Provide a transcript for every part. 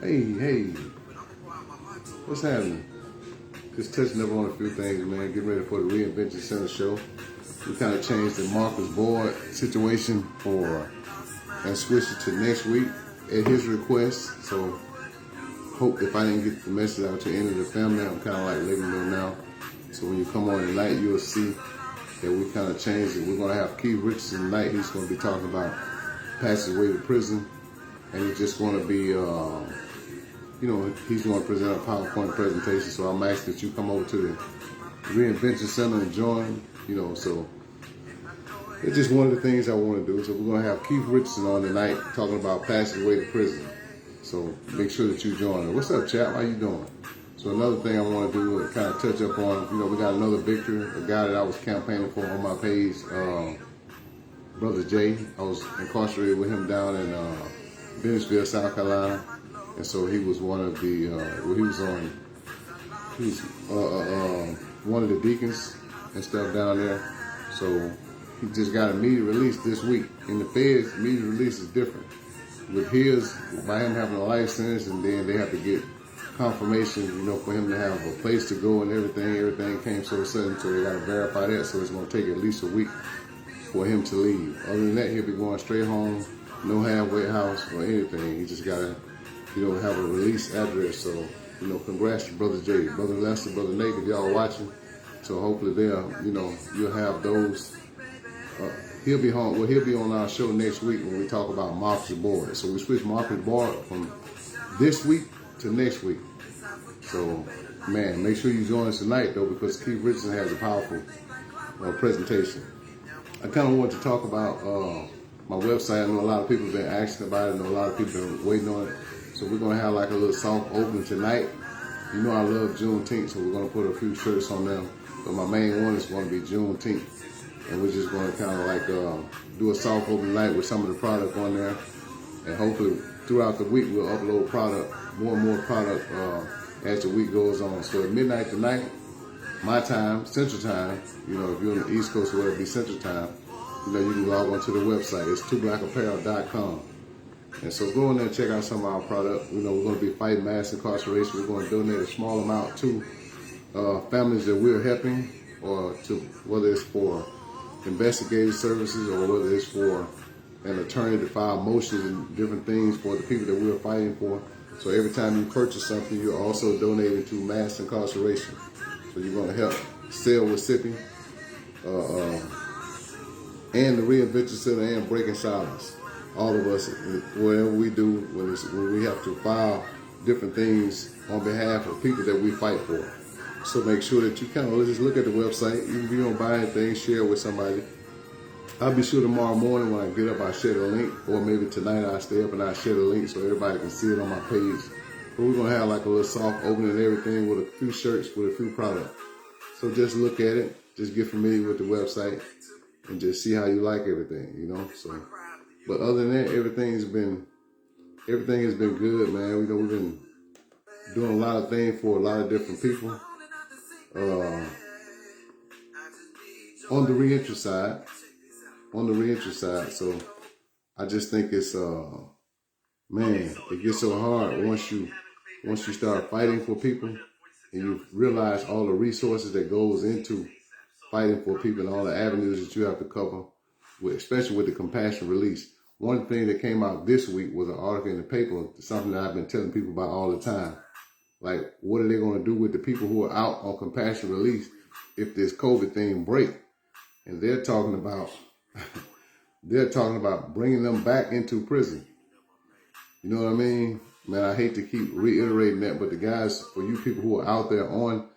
Hey, what's happening? Just touching up on a few things, man. Getting ready for the Reinvention Center show. We kind of changed the Marcus Board situation and switched it to next week at his request. So, hope if I didn't get the message out to any of the family, I'm kind of like letting them know now. So when you come on tonight, you'll see that we kind of changed it. We're going to have Keith Richardson tonight. He's going to be talking about passing away to prison. And he's just going to be, he's going to present a PowerPoint presentation. So I'm asking that you come over to the Reinvention Center and join, so it's just one of the things I want to do. So we're going to have Keith Richardson on tonight talking about passing away to prison. So make sure that you join. What's up, chat? How you doing? So another thing I want to do is kind of touch up on, we got another victor, a guy that I was campaigning for on my page, Brother Jay. I was incarcerated with him down in Bennettsville, South Carolina. And so he was one of the, he was one of the deacons and stuff down there. So he just got immediate release this week. In the feds, immediate release is different. With his, by him having a life sentence, and then they have to get confirmation, for him to have a place to go and everything came so sudden, so they got to verify that. So it's going to take at least a week for him to leave. Other than that, he'll be going straight home, no halfway house or anything. He just got to, have a release address. So, congrats to Brother Jay, Brother Lester, Brother Nate, if y'all watching. So hopefully you'll have those. He'll be home. Well, he'll be on our show next week when we talk about Marcus Board. So we switched Marcus Board from this week to next week. So, man, make sure you join us tonight, though, because Keith Richardson has a powerful presentation. I kind of want to talk about my website. I know a lot of people have been asking about it. I know a lot of people have been waiting on it. So we're going to have like a little soft opening tonight. I love Juneteenth, so we're going to put a few shirts on them. But my main one is going to be Juneteenth. And we're just going to kind of like do a soft opening night with some of the product on there. And hopefully throughout the week we'll upload product, more and more product as the week goes on. So at midnight tonight, my time, Central Time, if you're on the East Coast or whatever, it'll be Central Time, you can log on to the website. It's 2blackapparel.com. And so go in there and check out some of our product. We're going to be fighting mass incarceration. We're going to donate a small amount to families that we're helping, or to whether it's for investigative services or whether it's for an attorney to file motions and different things for the people that we're fighting for. So every time you purchase something, you're also donating to mass incarceration. So you're going to help Cell Mississippi and the Reinvention Center and Breaking Silence. All of us, whatever we do, when we have to file different things on behalf of people that we fight for. So make sure that you kind of just look at the website. Even if you don't buy anything, share it with somebody. I'll be sure tomorrow morning when I get up, I share the link. Or maybe tonight I'll stay up and I'll share the link so everybody can see it on my page. But we're going to have like a little soft opening and everything with a few shirts, with a few products. So just look at it. Just get familiar with the website and just see how you like everything, So, but other than that, everything has been good, man. We've been doing a lot of things for a lot of different people. On the reentry side. So I just think it's it gets so hard once you start fighting for people and you realize all the resources that goes into fighting for people and all the avenues that you have to cover, especially with the compassion release. One thing that came out this week was an article in the paper, something that I've been telling people about all the time. Like, what are they going to do with the people who are out on compassion release if this COVID thing break? And they're talking about bringing them back into prison. You know what I mean? Man, I hate to keep reiterating that, but the guys, for you people who are out there on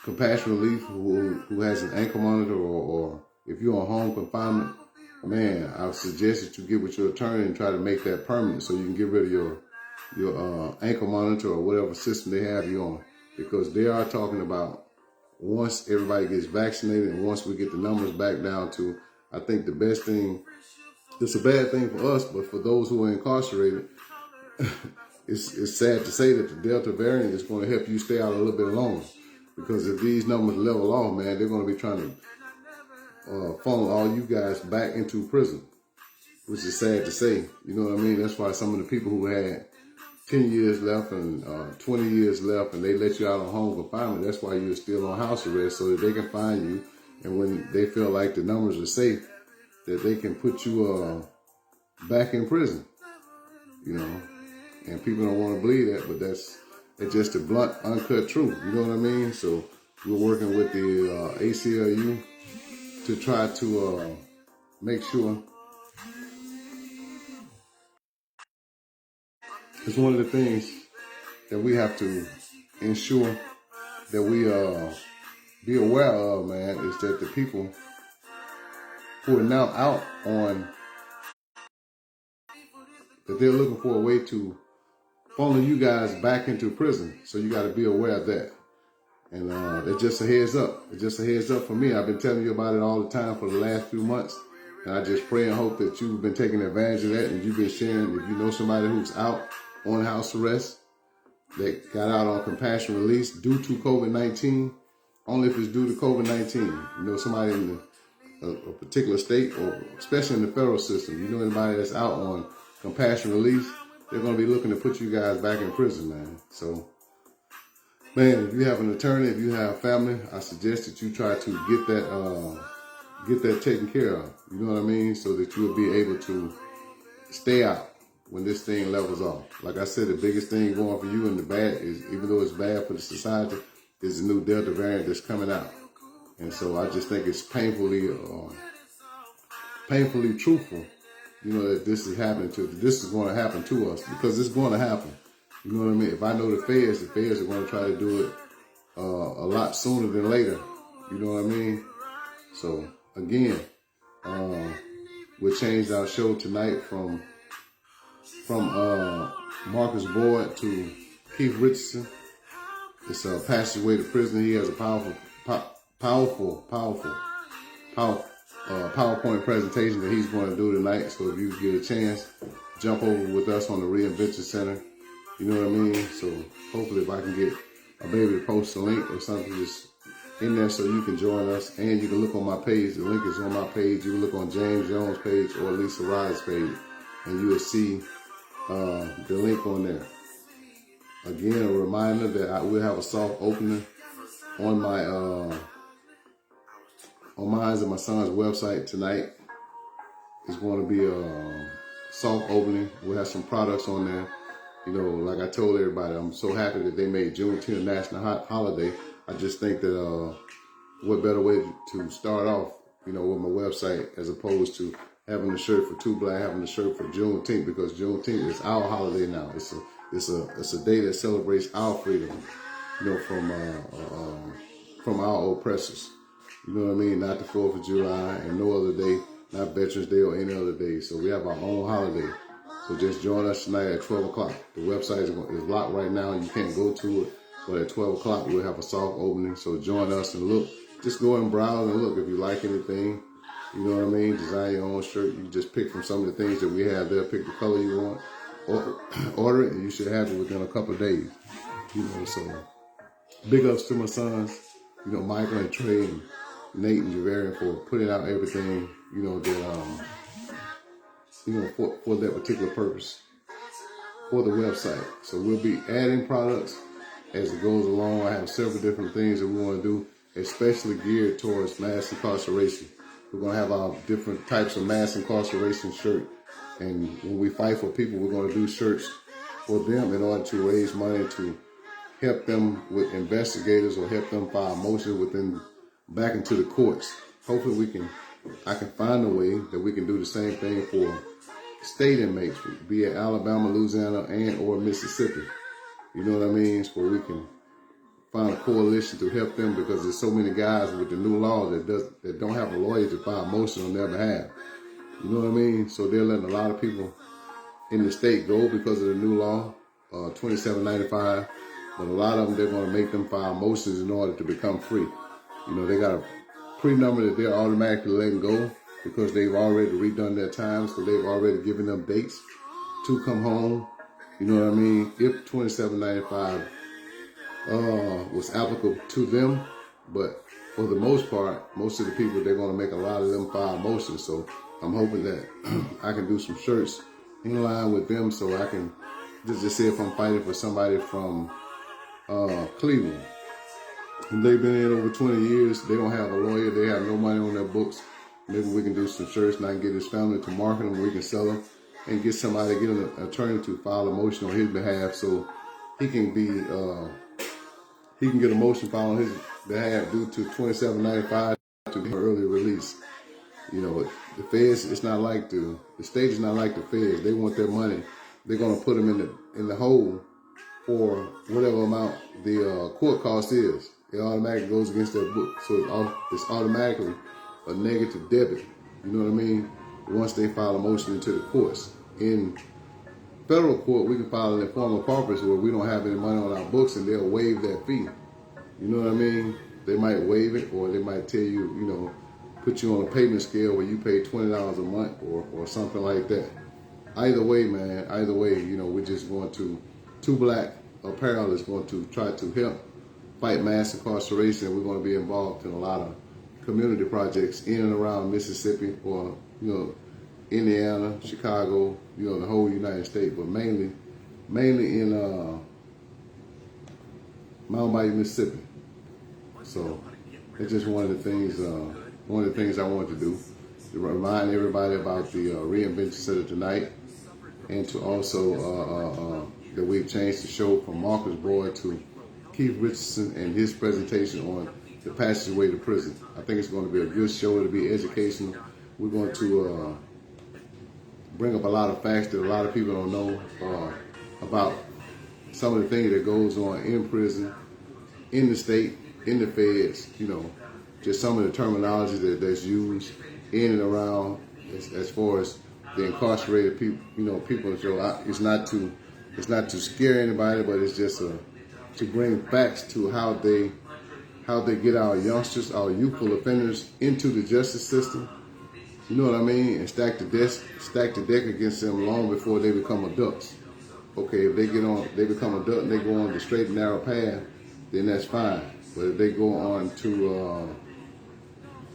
compassion relief, who has an ankle monitor, or if you're on home confinement, man, I would suggest that you get with your attorney and try to make that permanent so you can get rid of your ankle monitor or whatever system they have you on. Because they are talking about once everybody gets vaccinated and once we get the numbers back down to, I think the best thing, it's a bad thing for us, but for those who are incarcerated, it's sad to say that the Delta variant is going to help you stay out a little bit longer. Because if these numbers level off, man, they're going to be trying to funnel all you guys back into prison, which is sad to say. You know what I mean? That's why some of the people who had 10 years left and 20 years left, and they let you out on home confinement, that's why you're still on house arrest, so that they can find you. And when they feel like the numbers are safe, that they can put you back in prison, you know. And people don't want to believe that, but it's just the blunt, uncut truth. You know what I mean? So we're working with the ACLU to try to make sure. It's one of the things that we have to ensure that we be aware of, man, is that the people who are now out on, that they're looking for a way to funnel you guys back into prison. So you got to be aware of that. And it's just a heads up. It's just a heads up for me. I've been telling you about it all the time for the last few months. And I just pray and hope that you've been taking advantage of that, and you've been sharing. If you know somebody who's out on house arrest, that got out on compassion release due to COVID-19, only if it's due to COVID-19. You know somebody in a particular state, or especially in the federal system, you know anybody that's out on compassion release, they're going to be looking to put you guys back in prison, man. So, man, if you have an attorney, if you have family, I suggest that you try to get that taken care of. You know what I mean? So that you'll be able to stay out when this thing levels off. Like I said, the biggest thing going for you and the bad is, even though it's bad for the society, is the new Delta variant that's coming out. And so I just think it's painfully truthful, you know, that this is going to happen to us, because it's going to happen. You know what I mean? If I know the feds are going to try to do it a lot sooner than later. You know what I mean? So again, we changed our show tonight from Marcus Boyd to Keith Richardson. It's Passageway to Prison. He has a powerful PowerPoint presentation that he's going to do tonight. So if you get a chance, jump over with us on the Reinvention Center. You know what I mean? So hopefully if I can get a baby to post a link or something just in there so you can join us. And you can look on my page. The link is on my page. You can look on James Jones' page or Lisa Riley's page, and you will see the link on there. Again, a reminder that I will have a soft opening on my on mine and my son's website tonight. It's going to be a soft opening. We'll have some products on there. You know, like I told everybody, I'm so happy that they made Juneteenth a national holiday. I just think that what better way to start off, you know, with my website, as opposed to having a shirt for Two Black, having a shirt for Juneteenth, because Juneteenth is our holiday now. It's a day that celebrates our freedom, you know, from our oppressors. You know what I mean? Not the 4th of July and no other day, not Veterans Day or any other day. So we have our own holiday. So just join us tonight at 12 o'clock. The website is locked right now. You can't go to it. But at 12 o'clock, we'll have a soft opening. So join us and look. Just go and browse and look. If you like anything, you know what I mean? Design your own shirt. You can just pick from some of the things that we have there. Pick the color you want. Or order it, and you should have it within a couple of days. You know, so big ups to my sons, you know, Michael and Trey and Nate and Javarian for putting out everything, you know, that you know, for that particular purpose for the website. So we'll be adding products as it goes along. I have several different things that we want to do, especially geared towards mass incarceration. We're going to have our different types of mass incarceration shirt. And when we fight for people, we're going to do shirts for them in order to raise money to help them with investigators or help them file motions back into the courts. Hopefully I can find a way that we can do the same thing for state inmates, be it Alabama, Louisiana, and or Mississippi. You know what I mean? So we can find a coalition to help them, because there's so many guys with the new law that don't have a lawyer to file motion on their behalf. You know what I mean? So they're letting a lot of people in the state go because of the new law, 2795. But a lot of them, they're going to make them file motions in order to become free. You know, they got a pre-number that they're automatically letting go because they've already redone their time. So they've already given them dates to come home. You know what I mean? If 2795 was applicable to them. But for the most part, most of the people, they're going to make a lot of them file motions. So I'm hoping that I can do some shirts in line with them so I can just say if I'm fighting for somebody from Cleveland, and they've been in over 20 years, they don't have a lawyer, they have no money on their books. Maybe we can do some shirts and I can get his family to market them, we can sell them, and get somebody, get an attorney to file a motion on his behalf so he can be, he can get a motion filed on his behalf due to $27.95 to be early release. You know, the feds, it's not like the state is not like the feds. They want their money. They're gonna put them in the hole for whatever amount the court cost is. It automatically goes against their book, so it's automatically a negative debit. You know what I mean? Once they file a motion into the courts. In federal court, we can file an informal corpus where we don't have any money on our books, and they'll waive that fee. You know what I mean? They might waive it, or they might tell you, you know, put you on a payment scale where you pay $20 a month or something like that. Either way, man, either way, you know, we're just going to, Two Black Apparel is going to try to help fight mass incarceration, and we're going to be involved in a lot of community projects in and around Mississippi, or, you know, Indiana, Chicago, you know, the whole United States, but mainly in Mount Mighty, Mississippi. So it's just one of the things I wanted to do, to remind everybody about the Reinvention Center tonight, and to also that we've changed the show from Marcus Boyd to Keith Richardson and his presentation on the passageway to prison. I think it's going to be a good show. It'll be educational. We're going to bring up a lot of facts that a lot of people don't know about some of the things that goes on in prison, in the state, in the feds, you know, just some of the terminology that's used in and around as far as the incarcerated people, you know, people. So it's not to scare anybody, but it's just to bring facts to how they get our youngsters, our youthful offenders into the justice system. You know what I mean? And stack the deck against them long before they become adults. Okay, if they become adult and they go on the straight and narrow path, then that's fine. But if they go on to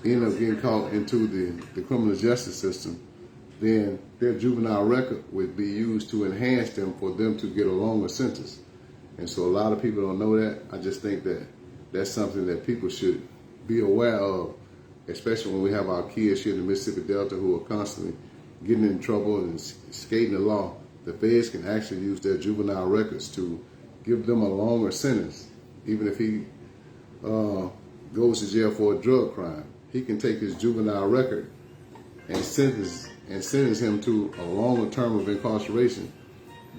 end up getting caught into the criminal justice system, then their juvenile record would be used to enhance them for them to get a longer sentence. And so a lot of people don't know that. I just think that that's something that people should be aware of, especially when we have our kids here in the Mississippi Delta who are constantly getting in trouble and skating the law. The feds can actually use their juvenile records to give them a longer sentence. Even if he goes to jail for a drug crime, he can take his juvenile record and sentence him to a longer term of incarceration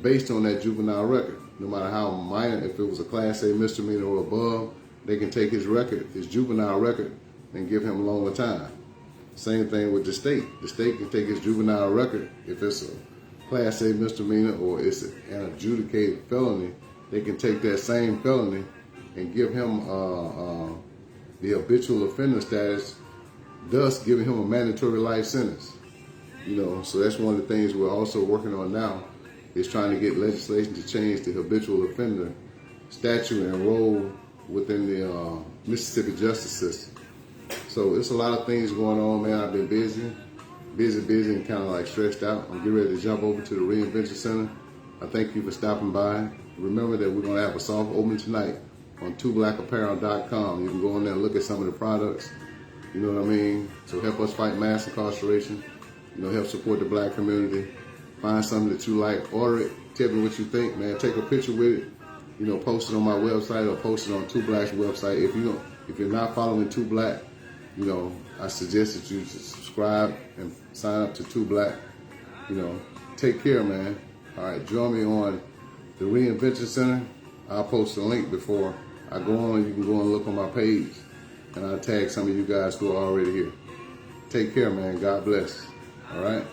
based on that juvenile record. No matter how minor, if it was a Class A misdemeanor or above, they can take his record, his juvenile record, and give him a longer time. Same thing with the state. The state can take his juvenile record. If it's a Class A misdemeanor or it's an adjudicated felony, they can take that same felony and give him the habitual offender status, thus giving him a mandatory life sentence. You know, so that's one of the things we're also working on now, is trying to get legislation to change the habitual offender statute and role within the Mississippi justice system. So it's a lot of things going on, man. I've been busy, and kind of like stressed out. I'm getting ready to jump over to the Reinvention Center. I thank you for stopping by. Remember that we're going to have a soft opening tonight on twoBlackApparel.com. You can go in there and look at some of the products. You know what I mean? So help us fight mass incarceration. You know, help support the black community. Find something that you like, order it. Tell me what you think, man. Take a picture with it. You know, post it on my website or post it on Two Black's website. If you're not following Two Black, you know, I suggest that you subscribe and sign up to Two Black. You know, take care, man. All right, join me on the Reinvention Center. I'll post a link before I go on. You can go and look on my page, and I'll tag some of you guys who are already here. Take care, man. God bless. All right.